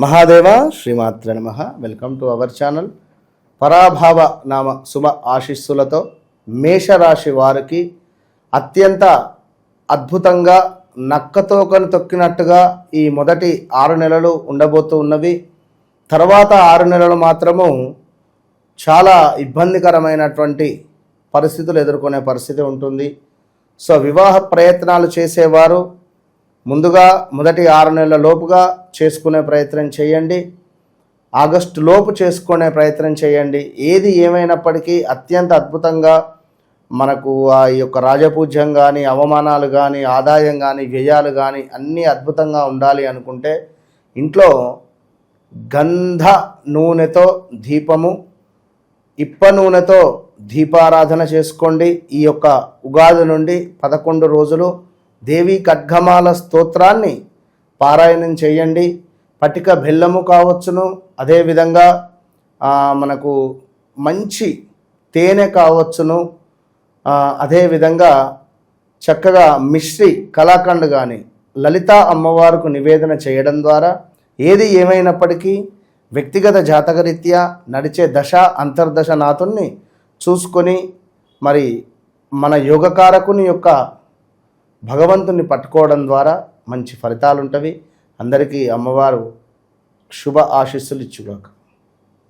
మహాదేవ శ్రీమాత్ర నమః. Welcome to our channel. పరాభావ నామ శుభ ఆశీస్సులతో మేషరాశి వారికి అత్యంత అద్భుతంగా నక్కతోకను తొక్కినట్టుగా ఈ మొదటి 6 నెలలు ఉండబోతూ ఉన్నవి. తర్వాత 6 నెలలు మాత్రము చాలా ఇబ్బందికరమైనటువంటి పరిస్థితులు ఎదుర్కొనే పరిస్థితి ఉంటుంది. సో వివాహ ప్రయత్నాలు చేసేవారు ముందుగా మొదటి 6 నెలల లోపుగా చేసుకునే ప్రయత్నం చేయండి. ఆగస్టు లోపు చేసుకునే ప్రయత్నం చేయండి. ఏది ఏమైనప్పటికీ అత్యంత అద్భుతంగా మనకు ఆ యొక్క రాజపూజ్యం కానీ, అవమానాలు కానీ, ఆదాయం కానీ, వ్యయాలు కానీ అన్నీ అద్భుతంగా ఉండాలి అనుకుంటే ఇంట్లో గంధ నూనెతో దీపము, ఇప్ప నూనెతో దీపారాధన చేసుకోండి. ఈ యొక్క ఉగాది నుండి 11 రోజులు దేవీ ఖడ్గమాల స్తోత్రాన్ని పారాయణం చేయండి. పటిక బెల్లము కావచ్చును, అదేవిధంగా మనకు మంచి తేనె కావచ్చును, అదేవిధంగా చక్కగా మిశ్రి కలాకండ్ కానీ లలిత అమ్మవారికి నివేదన చేయడం ద్వారా ఏది ఏమైనప్పటికీ వ్యక్తిగత జాతకరీత్యా నడిచే దశ అంతర్దశ నాథుణ్ణి చూసుకొని మరి మన యోగకారకుని యొక్క భగవంతుని పట్టుకోవడం ద్వారా మంచి ఫలితాలు ఉంటవి. అందరికీ అమ్మవారు శుభ ఆశీస్సులు ఇచ్చుగాక.